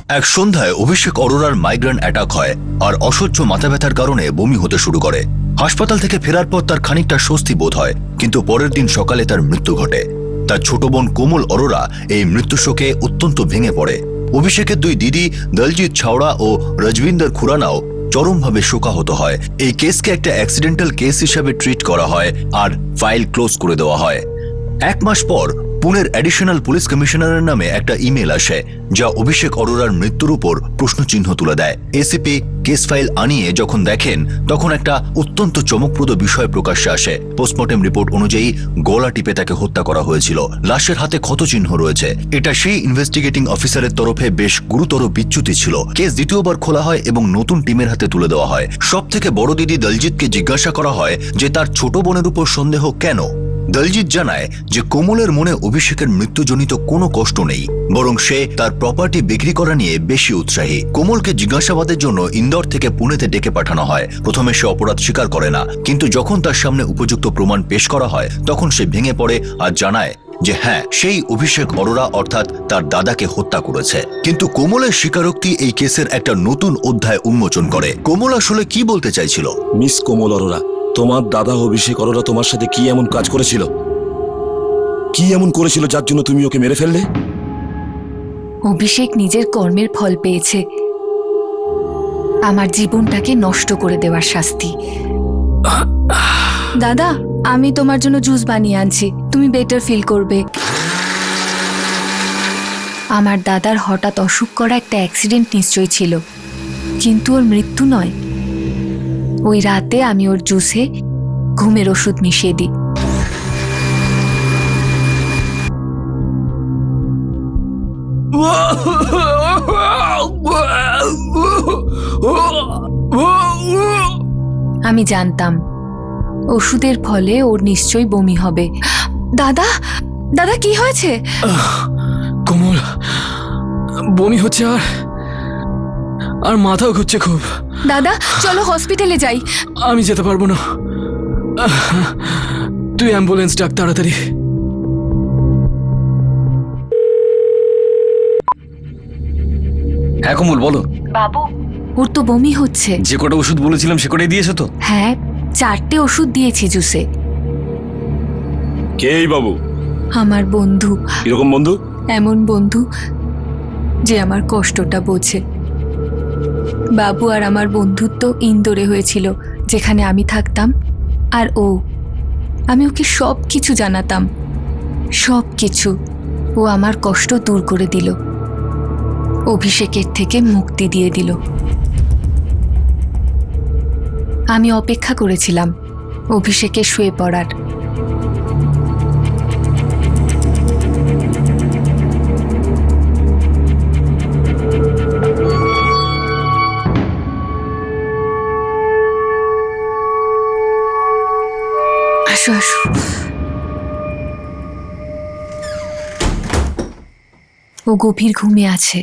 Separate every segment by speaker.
Speaker 1: এক সন্ধ্যায় অভিষেক অরোরার migraine attack হয় আর অসহ্য মাথা ব্যথার কারণে বমি হতে শুরু করে। হাসপাতাল থেকে ফেরার পর তার খানিকটা স্বস্তি বোধ হয়, কিন্তু পরের দিন সকালে তার মৃত্যু ঘটে। তার ছোট বোন কোমল অরোরা এই মৃত্যু শোকে অত্যন্ত ভেঙে পড়ে। অভিষেকের দুই দিদি দলজিৎ ছাওড়া ও রজবিন্দর খুরানাও চরমভাবে শোকাহত হয়। এই কেসকে একটা অ্যাক্সিডেন্টাল কেস হিসাবে ট্রিট করা হয় আর ফাইল ক্লোজ করে দেওয়া হয়। এক মাস পর পুনের অ্যাডিশনাল পুলিশ কমিশনারের নামে একটা ইমেল আসে, যা অভিষেক অরোরার মৃত্যুর উপর প্রশ্নচিহ্ন তুলে দেয়। এসিপি কেস ফাইল আনিয়ে যখন দেখেন, তখন একটা অত্যন্ত চমকপ্রদ বিষয় প্রকাশ্যে আসে। পোস্টমর্টেম রিপোর্ট অনুযায়ী গলা টিপে তাকে হত্যা করা হয়েছিল। লাশের হাতে ক্ষতচিহ্ন রয়েছে। এটা সেই ইনভেস্টিগেটিং অফিসারের তরফে বেশ গুরুতর বিচ্যুতি ছিল। কেস দ্বিতীয়বার খোলা হয় এবং নতুন টিমের হাতে তুলে দেওয়া হয়। সব থেকে বড় দিদি দলজিৎকে জিজ্ঞাসা করা হয় যে তার ছোট বোনের উপর সন্দেহ কেন। দলজিৎ জানায় যে কোমলের মনে অভিষেকের মৃত্যুজনিত কোনো কষ্ট নেই, বরং সে তার প্রপার্টি বিক্রি করা নিয়ে বেশি উৎসাহী। কোমলকে জিজ্ঞাসাবাদের জন্য ইন্দোর থেকে পুনেতে ডেকে পাঠানো হয়। প্রথমে সে অপরাধ স্বীকার করে না, কিন্তু যখন তার সামনে উপযুক্ত প্রমাণ পেশ করা হয়, তখন সে ভেঙে পড়ে আর জানায় যে হ্যাঁ, সেই অভিষেক অরোরা অর্থাৎ তার দাদাকে হত্যা করেছে। কিন্তু কোমলের স্বীকারোক্তি এই কেসের একটা নতুন অধ্যায় উন্মোচন করে। কোমল আসলে কি বলতে চাইছিল?
Speaker 2: মিস কোমল অরোরা, তোমার দাদা অভিষেক অরোরা তোমার সাথে কি এমন কাজ করেছিল? কি এমন করেছিল যার জন্য তুমি ওকে মেরে ফেললে?
Speaker 3: অভিষেক নিজের কর্মের ফল পেয়েছে, আমার জীবনটাকে নষ্ট করে দেওয়ার শাস্তি। দাদা, আমি তোমার জন্য জুস বানিয়ে আনছি, তুমি বেটার ফিল করবে। আমার দাদার হঠাৎ অসুখ করা একটা অ্যাক্সিডেন্ট নিশ্চয়ই ছিল, কিন্তু ওর মৃত্যু নয়। ওই রাতে আমি ওর জুসে ঘুমের ওষুধ মিশিয়ে দিই। আমি জানতাম ওষুধের ফলে ওর নিশ্চয়ই বমি হবে। দাদা, দাদা কি হয়েছে?
Speaker 4: কোমল, বমি হচ্ছে আর মাথাও ঘুরছে খুব।
Speaker 3: দাদা চলো হসপিটালে যাই।
Speaker 4: আমি যেতে পারবো না, তুই অ্যাম্বুলেন্স ডাক তাড়াতাড়ি।
Speaker 5: হ্যাঁ কোমল, বলো।
Speaker 3: বাবু, ওর তো বমি হচ্ছে।
Speaker 5: যে কটা ওষুধ বলেছিলাম সে কটাই দিয়েছো তো?
Speaker 3: হ্যাঁ, 4টে ওষুধ দিয়েছি জুসে।
Speaker 2: কে এই বাবু?
Speaker 3: আমার বন্ধু।
Speaker 2: এরকম বন্ধু?
Speaker 3: এমন বন্ধু যে আমার কষ্টটা বোঝে। বাবু আর আমার বন্ধুত্ব ইন্দোরে হয়েছিল, যেখানে আমি থাকতাম আর ও। আমি ওকে সব কিছু জানাতাম, সব কিছু। ও আমার কষ্ট দূর করে দিল, অভিষেকের থেকে মুক্তি দিয়ে দিল। আমি অপেক্ষা করেছিলাম অভিষেকের শুয়ে পড়ার। আসো আসো। ও গভীর ঘুমে আছে।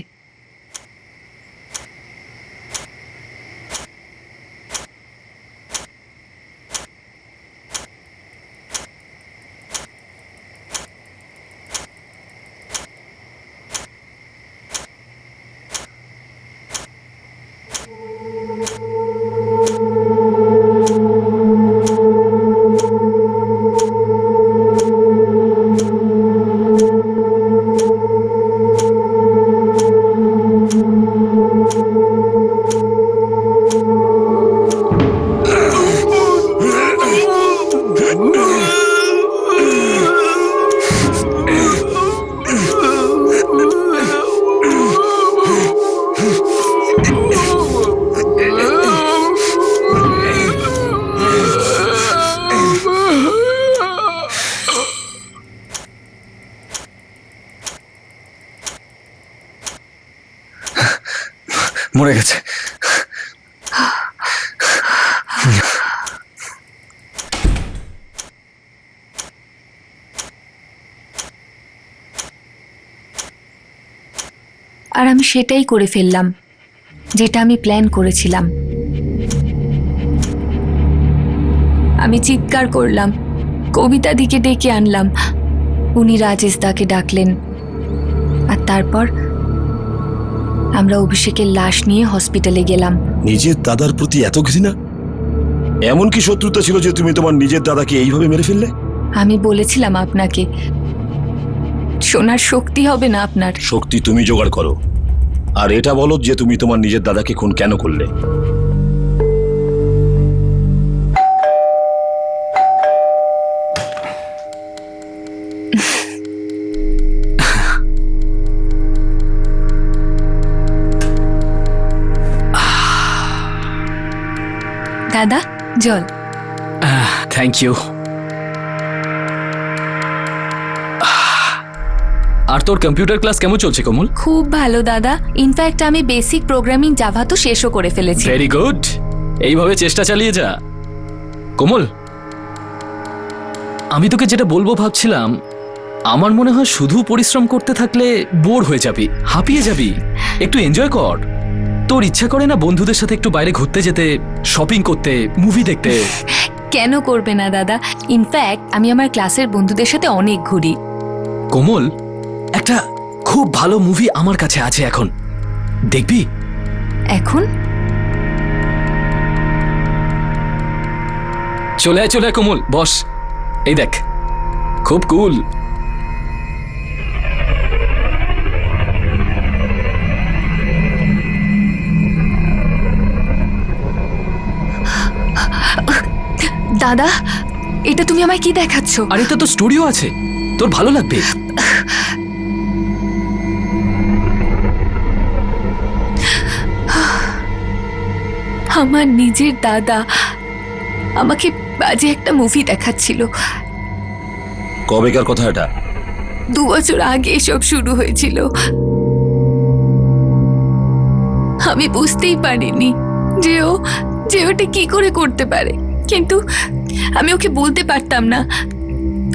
Speaker 5: মরে গেছে।
Speaker 3: আর আমি সেটাই করে ফেললাম যেটা আমি প্ল্যান করেছিলাম। আমি চিৎকার করলাম, কবিতা দিকে ডেকে আনলাম, উনি রাজেশ দাকে ডাকলেন, আর তারপর আমরা অভিষেকের লাশ নিয়ে হসপিটালে গেলাম।
Speaker 2: নিজের দাদার প্রতি এত ঘৃণা? এমন কি শত্রুতা ছিল যে তুমি তোমার নিজের দাদাকে এইভাবে মেরে ফেললে?
Speaker 3: আমি বলেছিলাম আপনাকে, শোনার শক্তি হবে না আপনার।
Speaker 2: শক্তি তুমি জোগাড় করো, আর এটা বলো যে তুমি তোমার নিজের দাদাকে খুন কেন করলে।
Speaker 3: দাদা, জল।
Speaker 4: Thank you. আর তোর কম্পিউটার ক্লাস কেমন চলছে কোমল?
Speaker 3: খুব ভালো দাদা, ইনফ্যাক্ট আমি বেসিক প্রোগ্রামিং জাভা তো শেষও করে ফেলেছি।
Speaker 4: ভেরি গুড, এইভাবে চেষ্টা চালিয়ে যা। কোমল, আমি তোকে যেটা বলবো ভাবছিলাম, আমার মনে হয় শুধু পরিশ্রম করতে থাকলে বোর হয়ে যাবি, হাঁপিয়ে যাবি। একটু এনজয় কর। তোর ইচ্ছা করে না বন্ধুদের সাথে একটু বাইরে ঘুরতে যেতে, শপিং করতে, মুভি দেখতে?
Speaker 3: কেন করবে না দাদা, ইনফ্যাক্ট আমি আমার ক্লাসের বন্ধুদের সাথে অনেক ঘুরি।
Speaker 4: কোমল, একটা খুব ভালো মুভি আমার কাছে আছে এখন, দেখবি?
Speaker 3: এখন?
Speaker 4: চলে আয় চলে আয় কোমল, বস। এই দেখ, খুব কুল।
Speaker 3: দাদা, এটা তুমি আমায় কি দেখাচ্ছ?
Speaker 4: আর এটা তো স্টুডিও আছে, তোর ভালো লাগবে।
Speaker 3: আমার নিজের দাদা আমাকে বাজে একটা মুভি দেখাচ্ছিল।
Speaker 2: কবেকার কথা এটা?
Speaker 3: 2 বছর আগে এসব শুরু হয়েছিল। আমি বুঝতেই পারিনি যে ওটা কি করে করতে পারে, কিন্তু আমি ওকে বলতে পারতাম না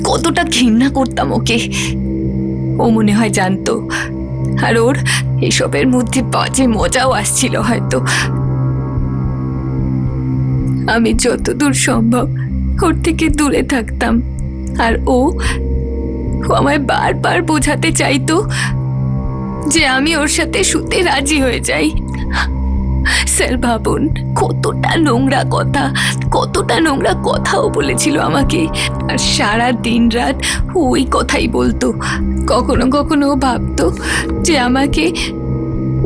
Speaker 3: কতটা ঘৃণা করতাম ওকে। ও মনে হয় জানতো, আর ওর এসবের মধ্যে বাজে মজাও আসছিল হয়তো। আমি যতদূর সম্ভব ওর থেকে দূরে থাকতাম, আর ও আমায় বারবার বোঝাতে চাইতো যে আমি ওর সাথে শুতে রাজি হয়ে যাই। স্যার ভাবুন, কতটা নোংরা কথাও বলেছিল আমাকে, আর সারা দিন রাত ওই কথাই বলতো। কখনো কখনো ও ভাবতো যে আমাকে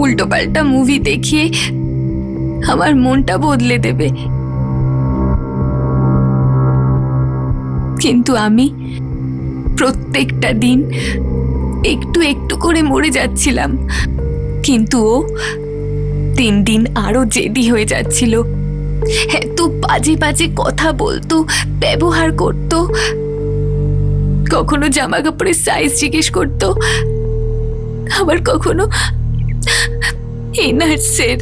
Speaker 3: উল্টোপাল্টা মুভি দেখিয়ে আমার মনটা বদলে দেবে, কিন্তু আমি প্রত্যেকটা দিন একটু একটু করে মরে যাচ্ছিলাম। কিন্তু ও দিন দিন আরো জেদি হয়ে যাচ্ছিল। এত বাজে বাজে কথা বলতো, ব্যবহার করতো, কখনো জামা কাপড়ের সাইজ জিজ্ঞেস করতো, আবার কখনো এনার্সের।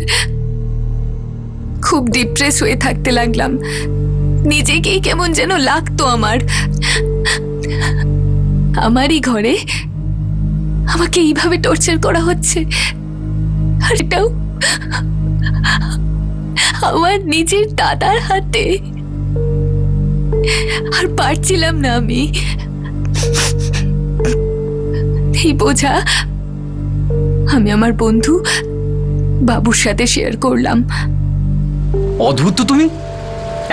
Speaker 3: খুব ডিপ্রেস হয়ে থাকতে লাগলাম, নিজেকেই কেমন যেন লাগতো আমারই ঘরে আমাকে এইভাবে টর্চার করা হচ্ছে, আর এটাও আমার নিজের দাদার হাতে। আর পারছিলাম না আমি। এই বোঝা আমি আমার বন্ধু বাবুর সাথে শেয়ার করলাম।
Speaker 5: অদ্ভুত তো তুমি,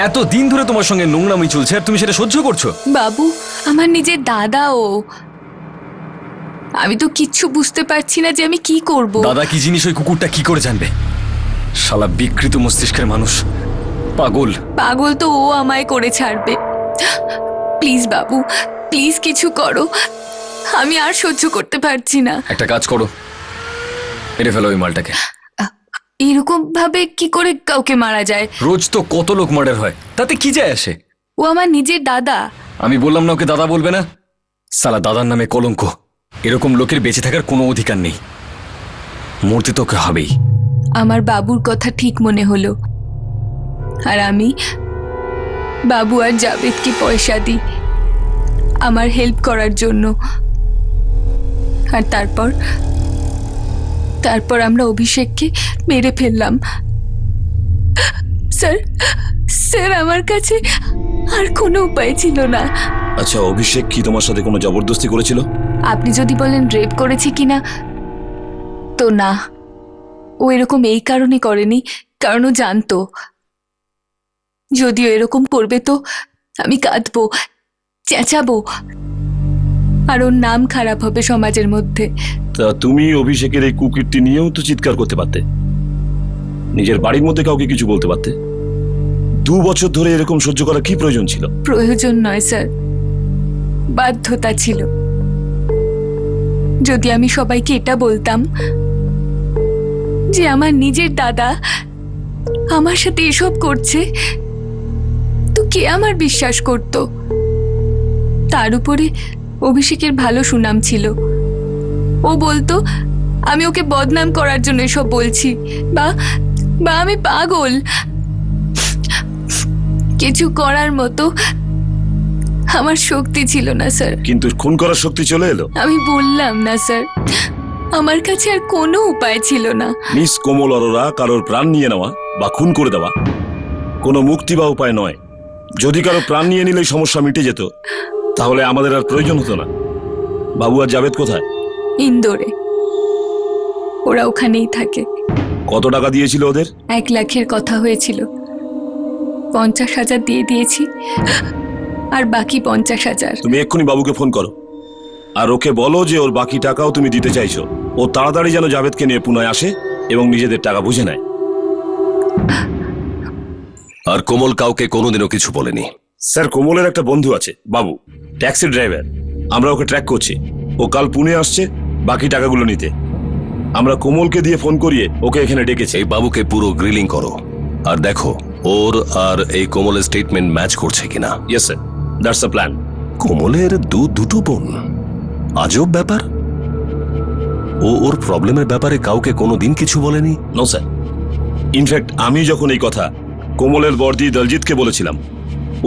Speaker 5: এত দিন ধরে তোমার সঙ্গে নোংরামি চলছে আর তুমি সেটা সহ্য করছো?
Speaker 3: বাবু আমার নিজের দাদা, ও আমি তো কিচ্ছু বুঝতে পারছি না যে আমি কি করব।
Speaker 5: দাদা কি জিনিস ওই কুকুরটা কি করে জানবে? শালা বিকৃত মস্তিষ্কের মানুষ, পাগল
Speaker 3: তো ও আমায় করে ছাড়বে। প্লিজ বাবু, প্লিজ কিছু করো, আমি আর সহ্য করতে পারছি না।
Speaker 5: একটা কাজ করো, মেরে ফেলো ওই মালটাকে।
Speaker 3: এরকম ভাবে কি করে কাউকে মারা যায়?
Speaker 5: রোজ তো কত লোক মার্ডার হয়, তাতে কি যায় আসে?
Speaker 3: ও আমার নিজের দাদা।
Speaker 5: আমি বললাম না ওকে দাদা বলবে না? শালা দাদার নামে কলঙ্ক। এরকম লোকের বেঁচে থাকার কোনো অধিকার নেই, মরতে তো ওকে হবেই।
Speaker 3: আমার বাবুর কথা ঠিক মনে হলো, আর আমি বাবু আর জাভেদকে পয়সা দিই আমার হেল্প করার জন্য। আর তারপর আমরা অভিষেককে মেরে ফেললাম। স্যার আমার কাছে আর কোনো উপায় ছিল না।
Speaker 2: আচ্ছা, অভিষেক কি তোমার সাথে কোনো জবরদস্তি করেছিল?
Speaker 3: আপনি যদি বলেন রেপ করেছি কিনা, তো না, ও এরকম এই কারণে করেনি, কারণ ও জানতো যদিও এরকম করবে তো আমি কাঁদবো, চেঁচাবো, আর ওর নাম খারাপ হবে সমাজের মধ্যে।
Speaker 2: তা তুমি অভিষেকের এই কুকীর্তি নিয়েও তো চিৎকার করতে পারতে, নিজের বাড়ির মধ্যে কাউকে কিছু বলতে পারতে। 2 বছর ধরে এরকম সহ্য করার কি প্রয়োজন ছিল?
Speaker 3: প্রয়োজন নয় স্যার, বাধ্যতা ছিল। যদি আমি সবাইকে এটা বলতাম যে আমার নিজের দাদা আমার সাথে এসব করছে, তো কে আমার বিশ্বাস করত? তার উপরে অভিষেকের ভালো সুনাম ছিল। ও বলতো আমি ওকে বদনাম করার জন্য এসব বলছি, বা বা আমি পাগল। কিছু করার মতো আমার শক্তি ছিল না স্যার।
Speaker 2: কিন্তু খুন করার শক্তি চলে এলো।
Speaker 3: আমি বললাম না স্যার, আমার কাছে আর কোনো উপায় ছিল না।
Speaker 2: মিস কোমল অরোরা কারোর প্রাণ নিয়ে নেওয়া বা খুন করে দেওয়া কোনো মুক্তি বা উপায় নয়। যদি কারো প্রাণ নিয়ে নিলেই সমস্যা মিটে যেত, তাহলে আমাদের আর প্রয়োজন হতো না। বাবু আর জাভেদ কোথায়?
Speaker 3: ইন্দোরে, ওরা ওখানেই থাকে।
Speaker 2: কত টাকা দিয়েছিল ওদের?
Speaker 3: 1 লাখের কথা হয়েছিল, 50,000 দিয়ে দিয়েছি, আর বাকি 50,000।
Speaker 2: তুমি এক্ষুনি বাবুকে ফোন করো আর ওকে বলো যে ওর বাকি টাকাও তুমি দিতে চাইছো। ও তাড়াতাড়ি যেন জাভেদকে নিয়ে পুনায় আসে এবং নিজেদের টাকা বুঝে নেয়।
Speaker 6: আর কোমল কাউকে কোনোদিনও কিছু বলেনি।
Speaker 2: স্যার, কোমলের একটা বন্ধু আছে বাবু, ট্যাক্সি ড্রাইভার। আমরা ওকে ট্র্যাক করছি। ও কাল পুনে আসছে বাকি টাকাগুলো নিতে। আমরা কোমলকে দিয়ে ফোন করিয়ে ওকে এখানে ডেকেছি।
Speaker 6: এই বাবুকে পুরো গ্রিলিং করো আর দেখো ওর আর এই কোমলের স্টেটমেন্ট ম্যাচ করছে কিনা।
Speaker 2: Yes sir, that's the plan.
Speaker 6: কোমলের দুটো বোন, আজব ব্যাপার। ও ওর প্রবলেমের ব্যাপারে কাউকে কোনোদিন কিছু বলেনি।
Speaker 2: নো স্যার, ইনফ্যাক্ট আমি যখন এই কথা কোমলের বর্দি দলজিৎকে বলেছিলাম,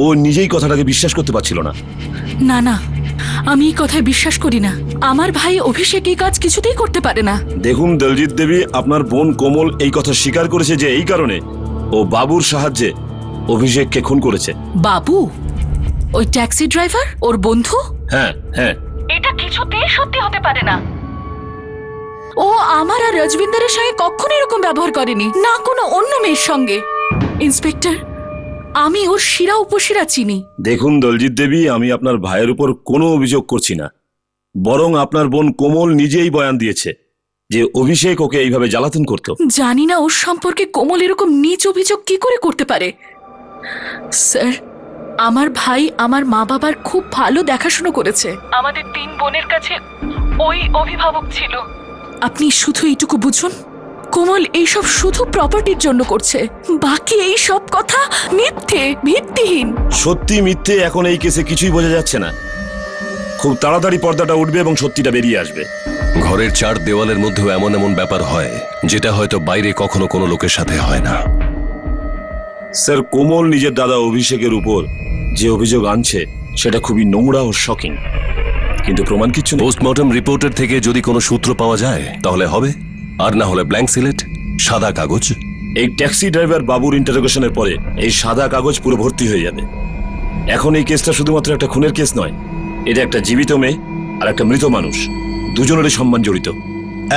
Speaker 2: ও নিজেই কথাটাকে বিশ্বাস করতে পারছিল না।
Speaker 7: না না, আমি এই কথায় বিশ্বাস করি না। আমার ভাই অভিষেক এই কাজ কিছুতেই করতে পারে না।
Speaker 2: দেখুন দলজিৎ দেবী, আপনার বোন কোমল এই কথা স্বীকার করেছে যে এই কারণে ও বাবুর সাহায্যে অভিষেককে খুন করেছে।
Speaker 7: বাবু, ওই ট্যাক্সি ড্রাইভার ওর বন্ধু?
Speaker 2: হ্যাঁ হ্যাঁ।
Speaker 7: এটা কিছুতেই সত্যি হতে পারে না। ও আমার আর রজবিন্দরের সঙ্গে কখনো এরকম ব্যবহার করেনি, না কোনো অন্য মেয়ের সঙ্গে। ইন্সপেক্টর, আমি ওর শিরা উপশিরা চিনি।
Speaker 2: দেখুন দলজিৎ দেবী, আমি আপনার ভাইয়ের উপর কোনো অভিযোগ করছি না, বরং আপনার বোন কোমল নিজেই বয়ান দিয়েছে যে অভিষেক ওকে এইভাবে জ্বালাতন করত।
Speaker 7: জানি না ওর সম্পর্কে কোমল এরকম নীচ অভিযোগ কি করে করতে পারে। স্যার, আমার ভাই আমার মা বাবার খুব ভালো দেখাশোনা করেছে। আমাদের 3 বোনের কাছে ওই অভিভাবক ছিল। আপনি শুধু এইটুকু বুঝুন, কোমল এইসব শুধু প্রপার্টির জন্য করছে। বাকি এই সব কথা মিথ্যে, ভিত্তিহীন।
Speaker 2: সত্যি মিথ্যে এখন এই কেসে কিছুই বোঝা যাচ্ছে না। খুব তাড়াতাড়ি পর্দাটা উঠবে এবং সত্যিটা বেরিয়ে আসবে।
Speaker 6: ঘরের 4 দেওয়ালের মধ্যেও এমন এমন ব্যাপার হয় যেটা হয়তো বাইরে কখনো কোনো লোকের সাথে হয় না।
Speaker 2: স্যার, কোমল নিজের দাদা অভিষেকের উপর যে অভিযোগ আনছে সেটা খুবই নোংরা ও শকিং, কিন্তু প্রমাণ কিচ্ছু নেই।
Speaker 6: পোস্টমর্টম রিপোর্টের থেকে যদি কোনো সূত্র পাওয়া যায় তাহলে হবে, আর না হলে ব্ল্যাঙ্ক সিলেট, সাদা কাগজ।
Speaker 2: এই ট্যাক্সি ড্রাইভার বাবুর ইন্টারোগেশনের পরে এই সাদা কাগজ পুরো ভর্তি হয়ে যাবে। এখন এই কেসটা শুধুমাত্র একটা খুনের কেস নয়, এটা একটা জীবিত মেয়ে আর একটা মৃত মানুষ, দুজনেরই সম্মান জড়িত।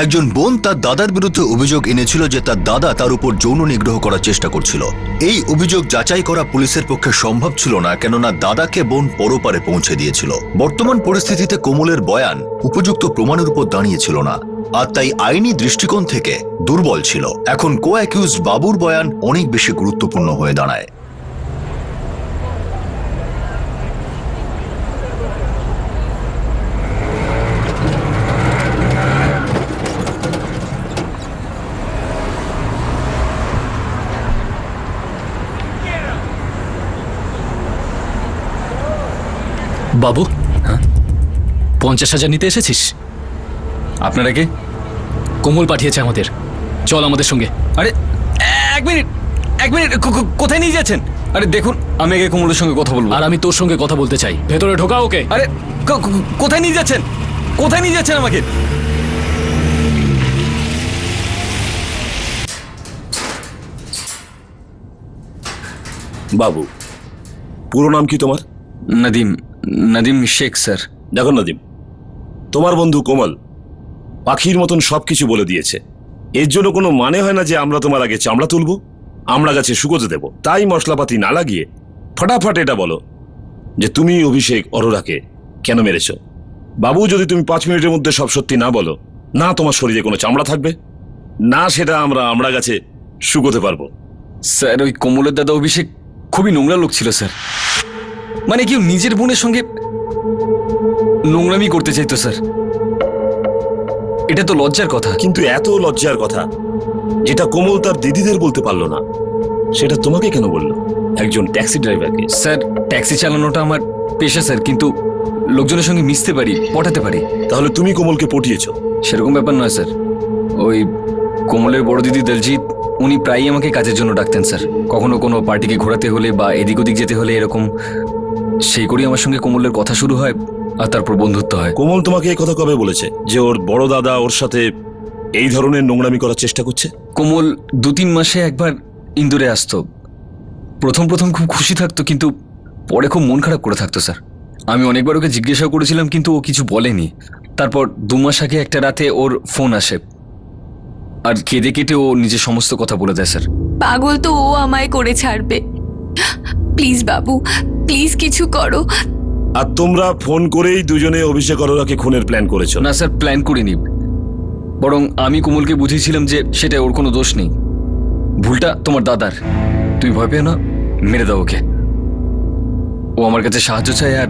Speaker 1: একজন বোন তার দাদার বিরুদ্ধে অভিযোগ এনেছিল যে তার দাদা তার উপর যৌন নিগ্রহ করার চেষ্টা করছিল। এই অভিযোগ যাচাই করা পুলিশের পক্ষে সম্ভব ছিল না, কেননা দাদাকে বোন পরপারে পৌঁছে দিয়েছিল। বর্তমান পরিস্থিতিতে কোমলের বয়ান উপযুক্ত প্রমাণের উপর দাঁড়িয়েছিল না, আর তাই আইনি দৃষ্টিকোণ থেকে দুর্বল ছিল। এখন কো অ্যাকিউজড বাবুর বয়ান অনেক বেশি গুরুত্বপূর্ণ হয়ে দাঁড়ায়।
Speaker 4: বাবু, 50,000 নিতে এসেছিস?
Speaker 5: আপনারা কে?
Speaker 4: কোমল পাঠিয়েছে আমাদের। চল আমাদের সঙ্গে।
Speaker 5: আরে এক মিনিট, কোথায় নিয়ে যাচ্ছেন? আরে দেখুন, আমি আগে কোমলের সঙ্গে কথা বলবো।
Speaker 4: আর আমি তোর সঙ্গে কথা বলতে চাই। ভেতরে ঢোকা ওকে।
Speaker 5: আরে কোথায় নিয়ে যাচ্ছেন? কোথায় নিয়ে যাচ্ছেন আমাকে?
Speaker 2: বাবু, পুরো নাম কি তোমার?
Speaker 5: নাদিম শেখ স্যার।
Speaker 2: দেখো নাদিম, তোমার বন্ধু কোমল পাখির মতন সবকিছু বলে দিয়েছে। এর জন্য কোনো মানে হয় না যে আমরা তোমার আগে চামড়া তুলবো, আমরা গাছে শুকোতে দেব। তাই মশলাপাতি না লাগিয়ে ফটাফট এটা বলো যে তুমি অভিষেক অরোরাকে কেন মেরেছ। বাবু, যদি তুমি 5 মিনিটের মধ্যে সব সত্যি না বলো, না তোমার শরীরে কোনো চামড়া থাকবে, না সেটা আমরা গাছে শুকোতে পারবো।
Speaker 5: স্যার, ওই কমলের দাদা অভিষেক খুবই নোংরা লোক ছিল স্যার। মানে কেউ নিজের বোনের সঙ্গে নোংরামি করতে চাইতো স্যার। এটা তো লজ্জার কথা।
Speaker 2: কিন্তু এত লজ্জার কথা যেটা কোমল তার দিদিদের বলতে পারলো না, সেটা তোমাকে কেন বললো, একজন ট্যাক্সি ড্রাইভারকে?
Speaker 5: স্যার, ট্যাক্সি চালানোটা আমার পেশা স্যার, কিন্তু লোকজনের সঙ্গে মিশতে পারি, পটাতে পারি।
Speaker 2: তাহলে তুমি কোমলকে পটিয়েছ?
Speaker 5: সেরকম ব্যাপার নয় স্যার। ওই কোমলের বড় দিদি দলজিৎ, উনি প্রায়ই আমাকে কাজের জন্য ডাকতেন স্যার। কখনো কোনো পার্টিকে ঘোরাতে হলে বা এদিক ওদিক যেতে হলে এরকম, সেই করেই আমার সঙ্গে কোমলের কথা শুরু হয় আর তারপর বন্ধুত্ব হয়।
Speaker 2: কোমল তোমাকে এই কথা কবে বলেছে যে ওর বড় দাদা ওর সাথে এই ধরনের নোংরামি করার চেষ্টা করছে?
Speaker 5: কোমল 2-3 মাসে একবার ইন্দোরে আসতো। প্রথম খুব খুশি থাকতো, কিন্তু পরে খুব মন খারাপ করে থাকতো স্যার। আমি অনেকবার ওকে জিজ্ঞাসা করেছিলাম, কিন্তু ও কিছু বলেনি। তারপর 2 মাস আগে একটা রাতে ওর ফোন আসে, আর কেঁদে কেটে ও নিজের সমস্ত কথা বলে দেয় স্যার।
Speaker 3: পাগল তো ও আমায় করে ছাড়বে। প্লিজ বাবু, প্লিজ কিছু করো।
Speaker 2: আর তোমরা ফোন করেই দুজনে অভিষেক অরোরাকে খুনের প্ল্যান করেছো?
Speaker 5: না স্যার, প্ল্যান করিনি। বরং আমি কোমলকে বুঝিয়েছিলাম যে সেটা ওর কোনো দোষ নেই, ভুলটা তোমার দাদার। তুমি ভয় পেও না, মেরে দাও ওকে। ও আমার কাছে সাহায্য চায়, আর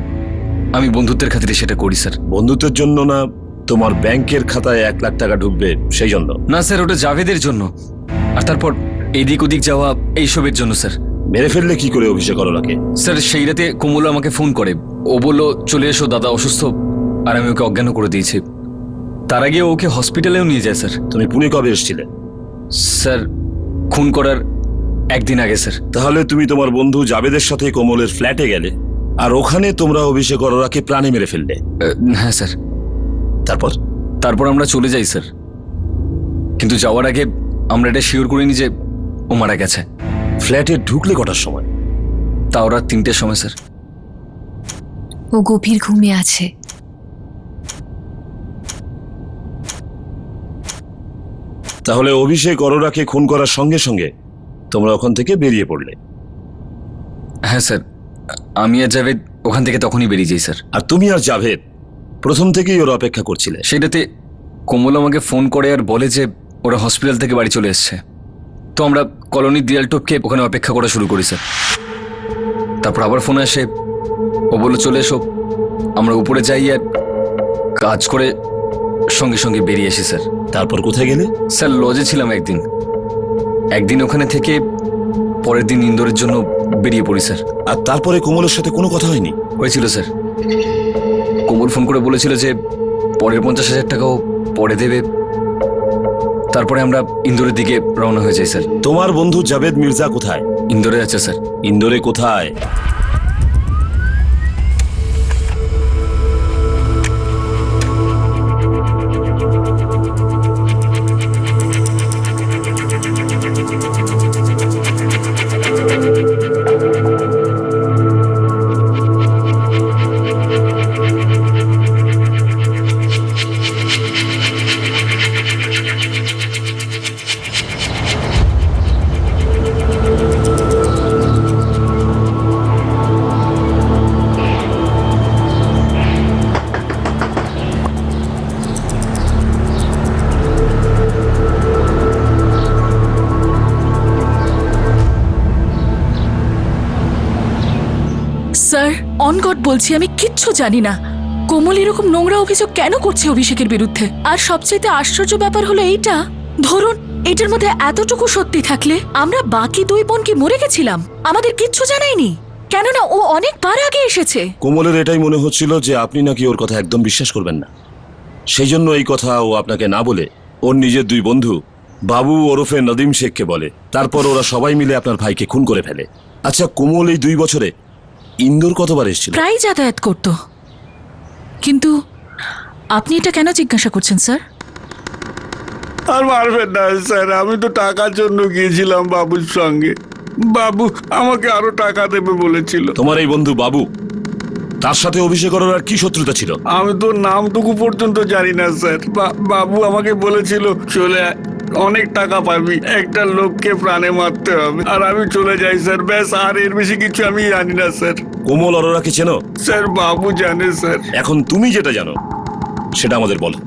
Speaker 5: আমি বন্ধুত্বের খাতিরে সেটা করি স্যার।
Speaker 2: বন্ধুত্বের জন্য না, তোমার ব্যাংকের খাতায় 1 লাখ টাকা ঢুকবে সেই জন্য?
Speaker 5: না স্যার, ওটা জাভেদের জন্য, আর তারপর এদিক ওদিক যাওয়া এইসবের জন্য স্যার।
Speaker 2: মেরে ফেললে কি করে অভিষেক অরোরাকে?
Speaker 5: স্যার, সেই রাতে কোমল আমাকে ফোন করে। ও বলল, চলে এসো, দাদা অসুস্থ। আর আমি ওকে অজ্ঞান করে দিয়েছি। তার আগে ওকে হসপিটালেও নিয়ে যায় স্যার।
Speaker 2: তুমি পুনে কবে এসেছিলে?
Speaker 5: স্যার, খুন করার 1 দিন আগে স্যার।
Speaker 2: তাহলে তুমি তোমার বন্ধু জাবেদের সাথে কোমলের ফ্ল্যাটে গেলে, আর ওখানে তোমরা অভিষেক অরোরাকে প্রাণে মেরে ফেললে?
Speaker 5: হ্যাঁ স্যার।
Speaker 2: তারপর
Speaker 5: আমরা চলে যাই স্যার, কিন্তু যাওয়ার আগে আমরা এটা শিওর করিনি যে ও মারা গেছে।
Speaker 2: ফ্ল্যাটে ঢুকলে কটার সময়?
Speaker 5: তাও রাত 3টের সময় স্যার।
Speaker 3: ও গভীর ঘুমে আছে।
Speaker 2: তাহলে অভিষেক অরোরাকে খুন করার সঙ্গে সঙ্গে তোমরা ওখান থেকে বেরিয়ে পড়লে?
Speaker 5: হ্যাঁ স্যার, আমি আর জাভেদ ওখান থেকে তখনই বেরিয়ে যাই স্যার।
Speaker 2: আর তুমি আর জাভেদ প্রথম থেকেই ওরা অপেক্ষা করছিলে?
Speaker 5: সেটাতে কোমল আমাকে ফোন করে আর বলে যে ওরা হসপিটাল থেকে বাড়ি চলে এসছে। তো আমরা কলোনির দিয়াল টপকে ওখানে অপেক্ষা করা শুরু করি স্যার। তারপর আবার ফোন আসে, ও বললো চলে এসো। আমরা উপরে যাই আর কাজ করে সঙ্গে সঙ্গে বেরিয়ে আসি স্যার।
Speaker 2: তারপর কোথায় গেলে?
Speaker 5: স্যার, লজে ছিলাম একদিন ওখানে থেকে পরের দিন ইন্দোরের জন্য বেরিয়ে পড়ি স্যার।
Speaker 2: আর তারপরে কোমলের সাথে কোনো কথা হয়নি?
Speaker 5: হয়েছিল স্যার। কোমল ফোন করে বলেছিল যে পরের 50,000 টাকাও পরে দেবে। তারপরে আমরা ইন্দোরের দিকে রওনা হয়ে যাই স্যার।
Speaker 2: তোমার বন্ধু জাভেদ মির্জা কোথায়?
Speaker 5: ইন্দোরে আছে স্যার।
Speaker 2: ইন্দোরে কোথায়?
Speaker 7: স্যার, অন গড বলছি, আমি কিচ্ছু জানি না। কোমল এরকম নোংরা অভিযোগ কেন করছে অভিষেকের বিরুদ্ধে? আর সবচেয়ে আশ্চর্য ব্যাপার হলো এইটা, ধরুন এটার মধ্যে এতটুকু সত্যি থাকলে আমরা বাকি 2 বোন কি মরে গেছিলাম? আমাদের কিচ্ছু জানায়নি, কেননা ও অনেকবার আগে এসেছে।
Speaker 2: কোমলের এটাই মনে হচ্ছিল যে আপনি নাকি ওর কথা একদম বিশ্বাস করবেন না, সেই জন্য এই কথা ও আপনাকে না বলে ওর নিজের 2 বন্ধু বাবু ওরফে নদীম শেখকে বলে। তারপর ওরা সবাই মিলে আপনার ভাইকে খুন করে ফেলে। আচ্ছা, কোমল এই 2 বছরে ইন্দোর কতবার এসেছিল?
Speaker 7: প্রায় যাতায়াত করত। কিন্তু আপনি এটা কেন জিজ্ঞাসা করছেন স্যার?
Speaker 8: আর মারবেন না স্যার, আমি তো টাকার জন্য গিয়েছিলাম বাবুর সঙ্গে। বাবু আমাকে আরো টাকা দেবে বলেছিল।
Speaker 2: তোমার এই বন্ধু বাবু, তার সাথে অভিষেক অরোরার কি শত্রুতা ছিল?
Speaker 8: আমি তো নামটুকু পর্যন্ত জানি না স্যার। বাবু আমাকে বলেছিল চলে আয়, অনেক টাকা পাবি, একটা লোককে প্রাণে মারতে হবে, আর আমি চলে যাই স্যার, ব্যাস। আর এর বেশি কিছু আমি জানি না স্যার।
Speaker 2: কোমল অরোরাকে চেনো?
Speaker 8: স্যার বাবু জানে স্যার।
Speaker 2: এখন তুমি যেটা জানো সেটা আমাদের বলো।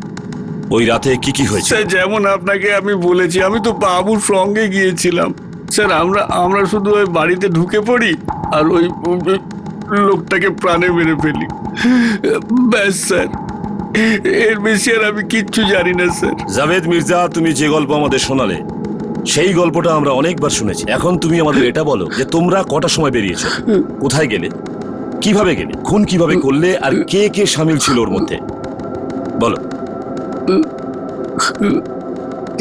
Speaker 2: ওই রাতে কি কি হয়েছে?
Speaker 8: স্যার যেমন আপনাকে আমি বলেছি, আমি তো বাবুর সঙ্গে গিয়েছিলাম স্যার। আমরা শুধু ওই বাড়িতে ঢুকে পড়ি আর ওই লোকটাকে প্রাণে মেরে ফেলি, ব্যাস স্যার। এর বেশি আর আমি কিচ্ছু জানি না স্যার।
Speaker 2: জাভেদ মির্জা, তুমি যে গল্প আমাদের শোনালে সেই গল্পটা আমরা অনেকবার শুনেছি। এখন তুমি আমাদের এটা বলো যে তোমরা কটার সময় বেরিয়েছো, কোথায় গেলে, কিভাবে গেলে, খুন কিভাবে করলে, আর কে কে শামিল ছিল ওর মধ্যে, বলো।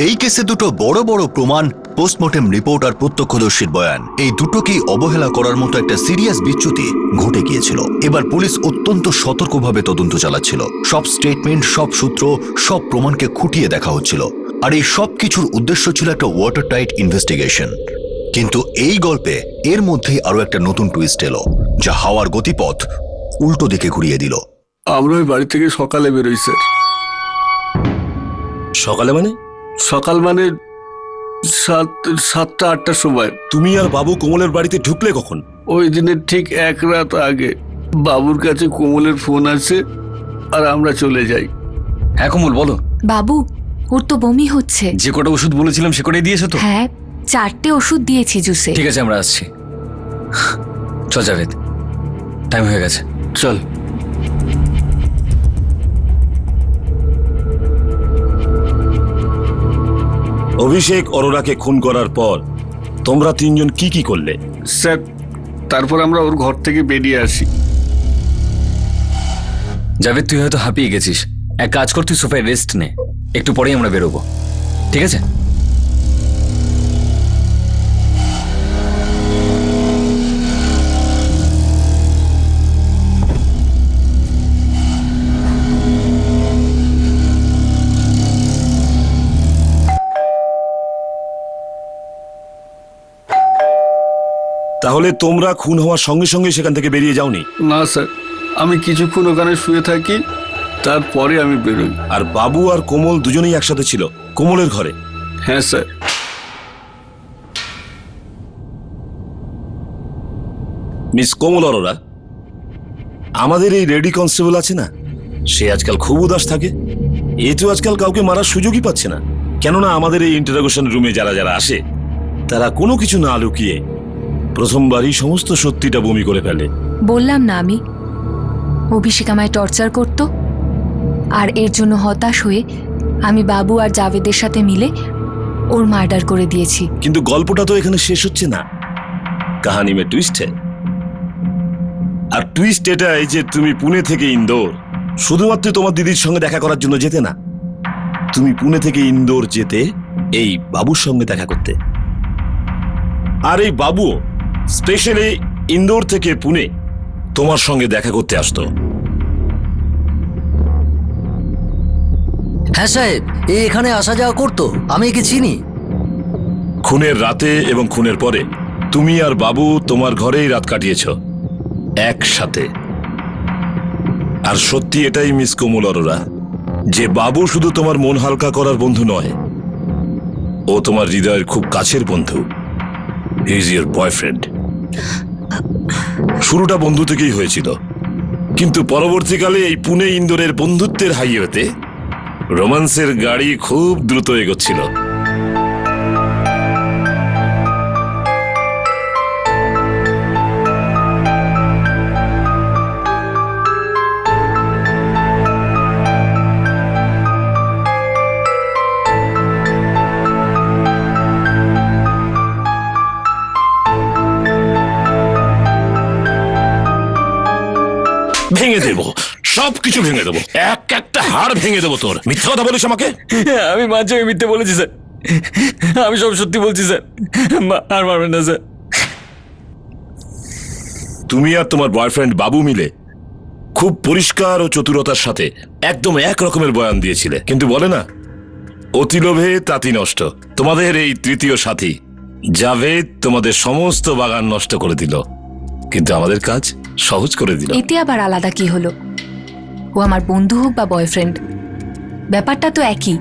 Speaker 1: এই কেসে দুটো বড় বড় প্রমাণ, পোস্টমর্টেম রিপোর্ট আর প্রত্যক্ষদর্শীর বয়ান, এই দুটোকেই অবহেলা করার মতো একটা সিরিয়াস বিচ্যুতি ঘটে গিয়েছিল। এবার পুলিশ অত্যন্ত সতর্কভাবে তদন্ত চালাচ্ছিল। সব স্টেটমেন্ট, সব সূত্র, সব প্রমাণকে খুঁটিয়ে দেখা হচ্ছিল। আর এই সব কিছুর উদ্দেশ্য ছিল একটা ওয়াটার টাইট ইনভেস্টিগেশন। কিন্তু এই গল্পে এর মধ্যেই আরো একটা নতুন টুইস্ট এলো, যা হাওয়ার গতিপথ উল্টো দিকে ঘুরিয়ে দিল।
Speaker 8: আমরা ওই বাড়ি থেকে সকালে বেরোই স্যার।
Speaker 2: সকালে মানে?
Speaker 8: সকাল মানে 7টা-8টার সময়।
Speaker 2: তুমি আর বাবু কোমলের বাড়িতে ঢুকলে কখন?
Speaker 8: ওই দিনের ঠিক 1 রাত আগে বাবুর কাছে কোমলের ফোন আসে আর আমরা চলে যাই।
Speaker 5: হ্যাঁ কোমল বলো।
Speaker 3: বাবু, ওর তো বমি হচ্ছে।
Speaker 5: যে কটা ওষুধ বলেছিলাম সে কটাই দিয়েছো তো?
Speaker 3: হ্যাঁ, 4টে ওষুধ দিয়েছি জুসে।
Speaker 5: ঠিক আছে, আমরা আসছি। চল জাভেদ, টাইম হয়ে গেছে।
Speaker 8: চল।
Speaker 2: অভিষেক অরোরাকে খুন করার পর তোমরা তিনজন কি কি করলে?
Speaker 8: স্যার তারপর আমরা ওর ঘর থেকে বেরিয়ে আসি।
Speaker 5: জাভেদ, তুই হয়তো হাঁপিয়ে গেছিস, এক কাজ কর, তুই সোফায় রেস্ট নে, একটু পরেই আমরা বেরোবো, ঠিক আছে?
Speaker 2: তাহলে তোমরা খুন হওয়ার সঙ্গে সঙ্গে সেখান থেকে বেরিয়ে যাওনি?
Speaker 8: না স্যার, আমি কিছুক্ষণ ওখানে শুয়ে থাকি, তারপরে আমি বেরোই।
Speaker 2: আর বাবু আর কোমল দুজনেই একসাথে ছিল কোমলের ঘরে?
Speaker 8: হ্যাঁ স্যার।
Speaker 2: মিস কোমল অরোরা, আমাদের এই রেডি কনস্টেবল আছে না, সে আজকাল খুব উদাস থাকে। এ তো আজকাল কাউকে মারার সুযোগই পাচ্ছে না। কেননা আমাদের এই ইন্টারোগেশন রুমে যারা যারা আসে তারা কোনো কিছু না লুকিয়ে প্রথমবারই সমস্ত সত্যিটা বমি করে ফেলে।
Speaker 3: বললাম না আমি, অভিষেক আমায় টর্চার করত, আর এর জন্য হতাশ হয়ে আমি বাবু আর জাভেদের সাথে মিলে ওর মার্ডার করে দিয়েছি।
Speaker 2: কিন্তু গল্পটা তো এখানে শেষ হচ্ছে না, কাহানি মে টুইস্ট হ্যায়। আর টুইস্ট এটাই যে তুমি পুনে থেকে ইন্দোর শুধুমাত্র তোমার দিদির সঙ্গে দেখা করার জন্য যেতে না, তুমি পুনে থেকে ইন্দোর যেতে এই বাবুর সঙ্গে দেখা করতে। আর এই বাবুও স্পেশালি ইন্দোর থেকে পুনে তোমার সঙ্গে দেখা করতে আসতো।
Speaker 9: হ্যাঁ সাহেব, এ এখানে আসা যাওয়া করতো, আমি একে চিনি।
Speaker 2: খুনের রাতে এবং খুনের পরে তুমি আর বাবু তোমার ঘরেই রাত কাটিয়েছ একসাথে। আর সত্যি এটাই মিস কোমল অরোরা যে বাবু শুধু তোমার মন হালকা করার বন্ধু নয়, ও তোমার হৃদয়ের খুব কাছের বন্ধু। He is your boyfriend. শুরুটা বন্ধু থেকেই হয়েছিল, কিন্তু পরবর্তীকালে এই পুনে ইন্দোরের বন্ধুত্বের হাইওয়েতে রোমান্সের গাড়ি খুব দ্রুত এগোচ্ছিল। ভেঙে দেবো, সবকিছু ভেঙে দেবো, এক একটা হাড় ভেঙে দেবো তোর। মিথ্যা কথা বলিস আমাকে?
Speaker 5: আমি মাঝে আমি মিথ্যে বলেছি স্যার, আমি সব সত্যি বলছি স্যার, আর মারবেন না স্যার।
Speaker 2: তুমি আর তোমার বয়ফ্রেন্ড বাবু মিলে খুব পরিষ্কার ও চতুরতার সাথে একদম এক রকমের বয়ান দিয়েছিলে, কিন্তু বলে না, অতি লোভে তাঁতি নষ্ট। তোমাদের এই তৃতীয় সাথী জাভেদ তোমাদের সমস্ত বাগান নষ্ট করে দিল, কিন্তু আমাদের কাজ সহজ করে দিল।
Speaker 3: এতে আবার আলাদা কি হলো? ও আমার বন্ধু হোক বা বয়ফ্রেন্ড, ব্যাপারটা তো একই।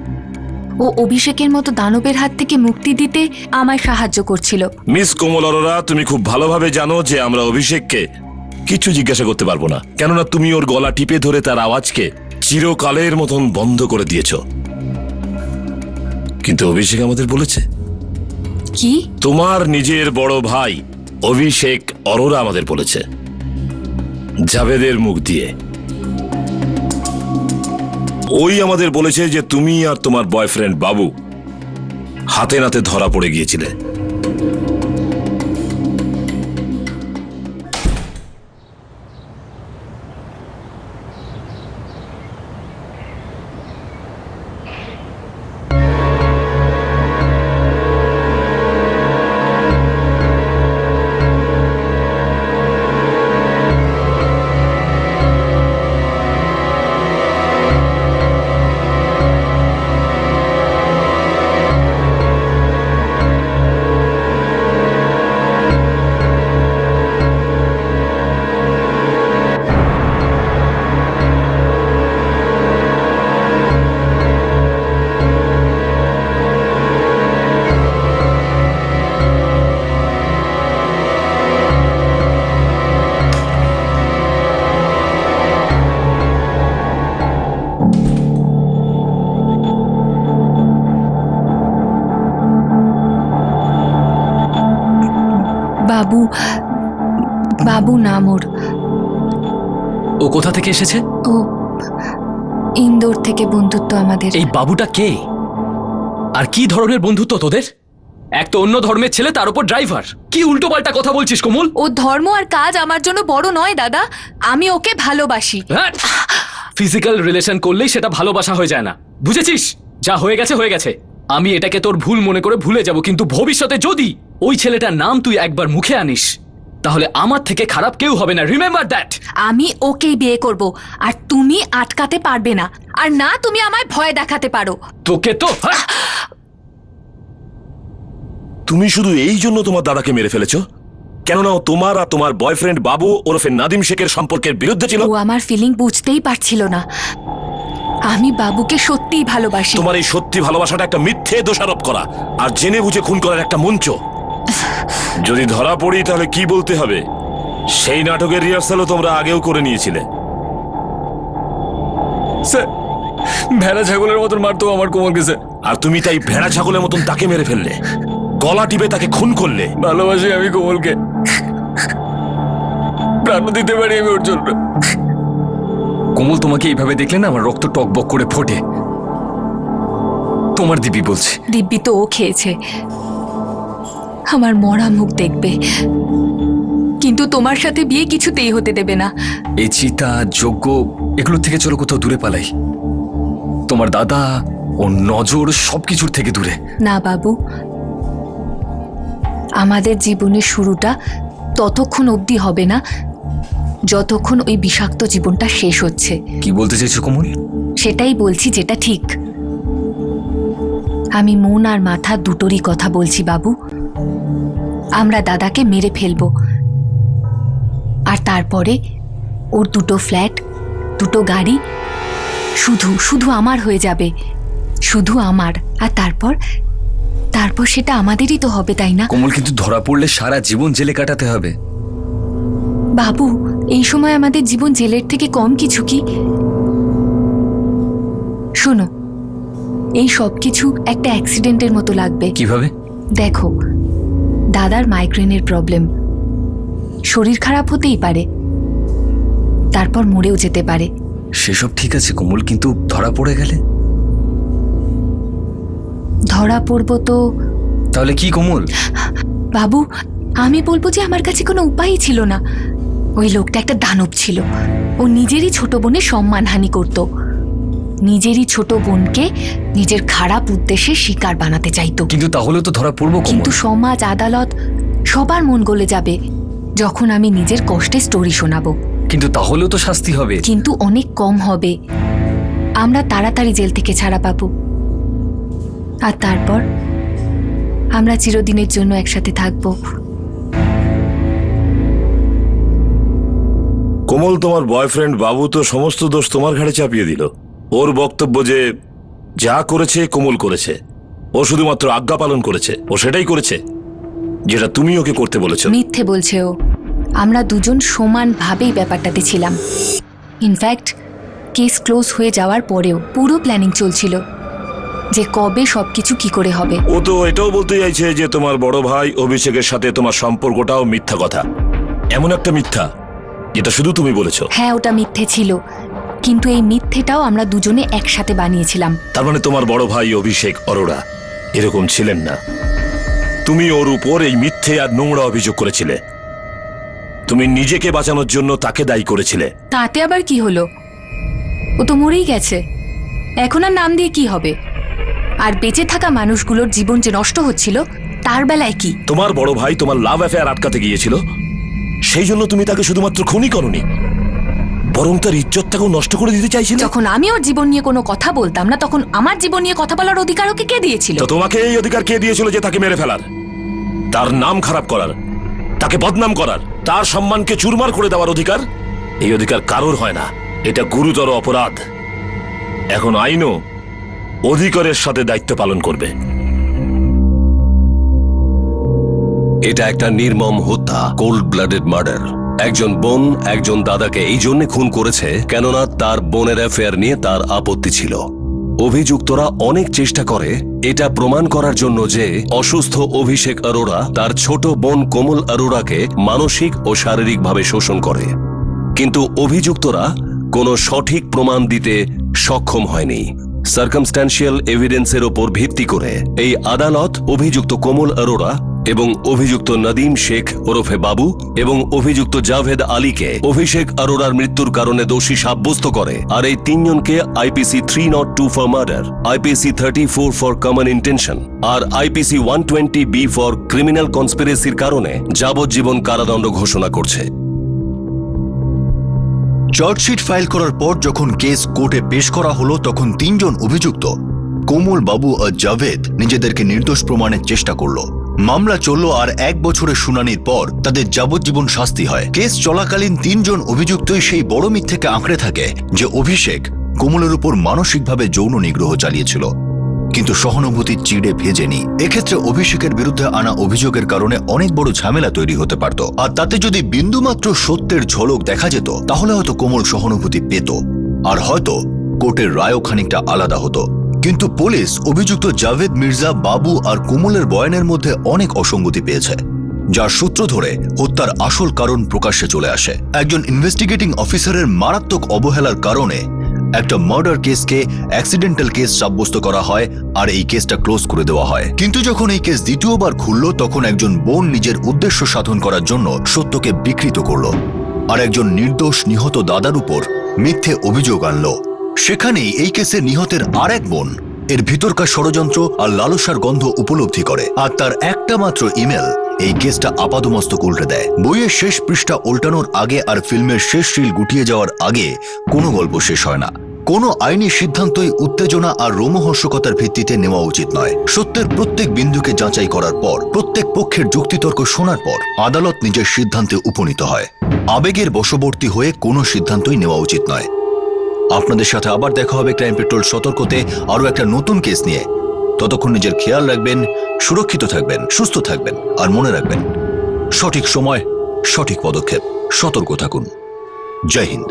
Speaker 3: ও অভিষেকের মতো দানবের হাত থেকে মুক্তি দিতে আমায় সাহায্য করছিল।
Speaker 2: মিস কোমল অরোরা, তুমি খুব ভালোভাবে জানো যে আমরা অভিষেককে কিছু জিজ্ঞাসা করতে পারবো না, কেননা তুমি ওর গলা টিপে ধরে তার আওয়াজকে চিরকালের মতন বন্ধ করে দিয়েছ। কিন্তু অভিষেক আমাদের বলেছে,
Speaker 3: কি?
Speaker 2: তোমার নিজের বড় ভাই অভিষেক অরোরা আমাদের বলেছে, জাভেদের মুখ দিয়ে। ওই আমাদের বলেছে যে তুমি আর তোমার বয়ফ্রেন্ড বাবু হাতে নাতে ধরা পড়ে গিয়েছিলে।
Speaker 3: বাবু, বাবু নাম ওর।
Speaker 4: ও কোথা থেকে এসেছে?
Speaker 3: ও ইন্দোর থেকে বন্ধুত্ব আমাদের।
Speaker 4: এই বাবুটা কে আর কি ধরনের বন্ধুত্ব তোদের? এক তো অন্য ধর্মের ছেলে, তার উপর ড্রাইভার। কি উল্টোপাল্টা কথা বলছিস কোমল?
Speaker 3: ও ধর্ম আর কাজ আমার জন্য বড় নয় দাদা, আমি ওকে ভালোবাসি।
Speaker 4: ফিজিক্যাল রিলেশন করলেই সেটা ভালোবাসা হয়ে যায় না, বুঝেছিস? যা হয়ে গেছে হয়ে গেছে। আমি এটাকে তোর ভুল মনে করে ভুলে যাব, কিন্তু ভবিষ্যতে যদি ওই ছেলেটার নাম তুই একবার মুখে আনিস তাহলে আমার থেকে খারাপ কেউ হবে না, রিমেম্বার দ্যাট।
Speaker 3: আমি ওকেই বিয়ে করব, আর তুমি আটকাতে পারবে না, আর না তুমি আমায় ভয় দেখাতে পারো।
Speaker 4: তোকে তো
Speaker 2: তুমি শুধু এই জন্য তোমার দাদাকে মেরে ফেলেছো কেননা ও তোমার আর তোমার বয়ফ্রেন্ড বাবু ওরফে নাদিম শেখের সম্পর্কের বিরুদ্ধে ছিল?
Speaker 3: ও আমার ফিলিং বুঝতেই পারছিল না। আমি বাবুকে সত্যিই ভালোবাসি।
Speaker 2: তোমার এই সত্যি ভালোবাসাটা একটা মিথ্যে দোষারোপ করা আর জেনে বুঝে খুন করার একটা মঞ্চ। যদি ধরা পড়ি তাহলে কি বলতে হবে? সেই নাটকের রিহার্সালও তোমরা আগেও করে নিয়েছিলে।
Speaker 5: স্যার, ভেড়া ছাগলের মতন মারতো আমার কোমলকে স্যার।
Speaker 2: আর তুমি তাই ভেড়া ছাগলের মতন তাকে মেরে ফেললে, গলা টিপে তাকে খুন করলে।
Speaker 5: ভালোবাসি আমি কোমলকে, প্রাণ দিতে পারি আমি ওর জন্য। কোমল, তোমাকে এইভাবে দেখলে না আমার রক্ত টকবক করে ফোটে। তোমার দিব্যি বলছে।
Speaker 3: দিব্যি তো ও খেয়েছে, আমার মরা মুখ দেখবে, কিন্তু তোমার সাথে বিয়ে কিছুতেই হতে দেবে না।
Speaker 5: এই চিতা যজ্ঞ এগুলোর থেকে চলো কোথাও দূরে পালাই। তোমার দাদা ও নজর সবকিছুর থেকে দূরে।
Speaker 3: না বাবু, আমাদের জীবনের শুরুটা ততক্ষণ অবধি হবে না যতক্ষণ ওই বিষাক্ত জীবনটা শেষ হচ্ছে।
Speaker 5: কি বলতে চাইছো কোমল?
Speaker 3: সেটাই বলছি যেটা ঠিক। আমি মন আর মাথা দুটোরই কথা বলছি বাবু। আমরা দাদাকে মেরে ফেলবো, আর তারপরে ওর দুটো ফ্ল্যাট, দুটো গাড়ি শুধু শুধু আমার হয়ে যাবে, শুধু আমার। আর তারপর সেটা আমাদেরই তো হবে, তাই না?
Speaker 5: কোমল, কিন্তু ধরা পড়লে সারা জীবন জেলে কাটাতে হবে।
Speaker 3: বাবু, এই সময় আমাদের জীবন জেলের থেকে কম কিছু কি? শোনো, এই সব কিছু একটা অ্যাক্সিডেন্টের মতো লাগবে।
Speaker 5: কিভাবে?
Speaker 3: দেখো, দাদার মাইগ্রেনের প্রবলেম, শরীর খারাপ হতেই পারে, তারপর মরেও যেতে পারে।
Speaker 5: সেসব ঠিক আছে কোমল, কিন্তু ধরা পড়ে গেলে?
Speaker 3: ধরা পড়বো তো?
Speaker 5: তাহলে কি কোমল?
Speaker 3: বাবু, আমি বলবো যে আমার কাছে কোনো উপায়ই ছিল না। ওই লোকটা একটা দানব ছিল। ও নিজেরই ছোট বোনের সম্মানহানি করত, নিজেরই ছোট বোনকে নিজের খারাপ উদ্দেশ্যে শিকার বানাতে চাইতো।
Speaker 5: কিন্তু তাহলে তো ধরা পড়বো কোমল।
Speaker 3: কিন্তু সমাজ, আদালত সবার মন গলে যাবে যখন আমি নিজের কষ্টে স্টোরি শোনাবো।
Speaker 5: কিন্তু তাহলেও তো শাস্তি হবে।
Speaker 3: কিন্তু অনেক কম হবে। আমরা তাড়াতাড়ি জেল থেকে ছাড়া পাবো, আর তারপর আমরা চিরদিনের জন্য একসাথে থাকবো।
Speaker 2: কোমল, তোমার বয়ফ্রেন্ড বাবু তো সমস্ত দোষ তোমার ঘাড়ে চাপিয়ে দিল। ওর বক্তব্য যে যা করেছে কোমল করেছে। ও শুধুমাত্র আজ্ঞা পালন করেছে। ও সেটাই করেছে যেটা তুমি ওকে করতে বলেছো।
Speaker 3: মিথ্যে বলছে ও। আমরা দুজন সমানভাবেই ব্যাপারটাতে ছিলাম। ইনফ্যাক্ট কেস ক্লোজ হয়ে যাওয়ার পরেও পুরো প্ল্যানিং চলছিল যে কবে সবকিছু কি করে হবে।
Speaker 2: ও তো এটাও বলতে চাইছে যে তোমার বড় ভাই অভিষেকের সাথে তোমার সম্পর্কটাও মিথ্যা কথা, এমন একটা মিথ্যা যেটা শুধু তুমি বলেছো।
Speaker 3: হ্যাঁ, ওটা মিথ্যে ছিল, কিন্তু এই মিথ্যেটাও আমরা দুজনে একসাথে বানিয়েছিলাম।
Speaker 2: তার মানে তোমার বড় ভাই অভিষেক অরোরা এরকম ছিলেন না। তুমি ওর উপর এই মিথ্যে আর নোংরা অভিযোগ করেছিলে। তুমি নিজেকে বাঁচানোর জন্য তাকে দায়ী করেছিলে।
Speaker 3: তাতে আবার কি হলো? ও তো মরেই গেছে, এখন আর নাম দিয়ে কি হবে? আর বেঁচে থাকা মানুষগুলোর জীবন যে নষ্ট হচ্ছিল তার বেলায় কি?
Speaker 2: তোমার বড় ভাই তোমার লাভ অ্যাফেয়ার আটকাতে গিয়েছিল, সেই জন্য তুমি তাকে শুধুমাত্র খুনই করনি, বরং তার ইজ্জতটাকেও নষ্ট করে দিতে চাইছিলে।
Speaker 3: যখন আমি ওর জীবন নিয়ে কোনো কথা বলতাম না, তখন আমার জীবন নিয়ে কথা বলার অধিকার ওকে কে দিয়েছিল?
Speaker 2: তো তোমাকে এই অধিকার কে দিয়েছিল যে তাকে মেরে ফেলার, তার নাম খারাপ করার, তাকে বদনাম করার, তার সম্মানকে চুরমার করে দেওয়ার অধিকার? এই অধিকার কারোর হয় না। এটা গুরুতর অপরাধ। এখন আইনও অধিকারের সাথে দায়িত্ব পালন করবে।
Speaker 6: এটা একটা নির্মম হত্যা, কোল্ড ব্লাডেড মার্ডার। একজন বোন একজন দাদাকে এই জন্য খুন করেছে কেননা তার বোনের অ্যাফেয়ার নিয়ে তার আপত্তি ছিল। অভিযুক্তরা অনেক চেষ্টা করে এটা প্রমাণ করার জন্য যে অসুস্থ অভিষেক অরোরা তার ছোট বোন কোমল অরোরাকে মানসিক ও শারীরিকভাবে শোষণ করে, কিন্তু অভিযুক্তরা কোনো সঠিক প্রমাণ দিতে সক্ষম হয়নি। সার্কামস্ট্যান্সিয়াল এভিডেন্সের ওপর ভিত্তি করে এই আদালত অভিযুক্ত কোমল অরোরা এবং অভিযুক্ত নদীম শেখ ওরফে বাবু এবং অভিযুক্ত জাভেদ আলীকে অভিষেক অরোরার মৃত্যুর কারণে দোষী সাব্যস্ত করে, আর এই তিনজনকে IPC 302 for murder, IPC 34 for common intention আর আইপিসি 120B ফর ক্রিমিনাল কনস্পিরেসির কারণে যাবজ্জীবন কারাদণ্ড ঘোষণা করছে।
Speaker 1: চার্জশিট ফাইল করার পর যখন কেস কোর্টে পেশ করা হলো, তখন তিনজন অভিযুক্ত কোমল, বাবু আর জাভেদ নিজেদেরকে নির্দোষ প্রমাণের চেষ্টা করলো। মামলা চলল আর 1 বছরের শুনানির পর তাদের যাবজ্জীবন শাস্তি হয়। কেস চলাকালীন তিনজন অভিযুক্তই সেই বড় মিথ্যেকে আঁকড়ে থাকে যে অভিষেক কোমলের উপর মানসিকভাবে যৌন নিগ্রহ চালিয়েছিল, কিন্তু সহানুভূতির চিড়ে ভেজেনি। এক্ষেত্রে অভিষেকের বিরুদ্ধে আনা অভিযোগের কারণে অনেক বড় ঝামেলা তৈরি হতে পারত, আর তাতে যদি বিন্দুমাত্র সত্যের ঝলক দেখা যেত তাহলে হয়তো কোমল সহানুভূতি পেত, আর হয়তো কোর্টের রায়ও খানিকটা আলাদা হতো। কিন্তু পুলিশ অভিযুক্ত জাভেদ মির্জা, বাবু আর কোমলের বয়ানের মধ্যে অনেক অসঙ্গতি পেয়েছে, যার সূত্র ধরে হত্যার আসল কারণ প্রকাশ্যে চলে আসে। একজন ইনভেস্টিগেটিং অফিসারের মারাত্মক অবহেলার কারণে একটা মার্ডার কেসকে অ্যাক্সিডেন্টাল কেস সাব্যস্ত করা হয় আর এই কেসটা ক্লোজ করে দেওয়া হয়। কিন্তু যখন এই কেস দ্বিতীয়বার খুলল, তখন একজন বোন নিজের উদ্দেশ্য সাধন করার জন্য সত্যকে বিকৃত করল আর একজন নির্দোষ নিহত দাদার উপর মিথ্যে অভিযোগ আনলো। সেখানেই এই কেসে নিহতের আর এক বোন এর ভিতরকার ষড়যন্ত্র আর লালসার গন্ধ উপলব্ধি করে, আর তার একটা মাত্র ইমেল এই কেসটা আপাদমস্তক উল্টে দেয়। বইয়ের শেষ পৃষ্ঠা উল্টানোর আগে আর ফিল্মের শেষ রিল গুটিয়ে যাওয়ার আগে কোনো গল্প শেষ হয় না। কোনো আইনি সিদ্ধান্তই উত্তেজনা আর রোমহর্ষকতার ভিত্তিতে নেওয়া উচিত নয়। সত্যের প্রত্যেক বিন্দুকে যাচাই করার পর, প্রত্যেক পক্ষের যুক্তিতর্ক শোনার পর আদালত নিজের সিদ্ধান্তে উপনীত হয়। আবেগের বশবর্তী হয়ে কোনো সিদ্ধান্তই নেওয়া উচিত নয়। আপনাদের সাথে আবার দেখা হবে ক্রাইম পেট্রোল সতর্কতে আরো একটা নতুন কেস নিয়ে। ততক্ষণ নিজের খেয়াল রাখবেন, সুরক্ষিত থাকবেন, সুস্থ থাকবেন, আর মনে রাখবেন সঠিক সময় সঠিক পদক্ষেপ। সতর্ক থাকুন। জয় হিন্দ।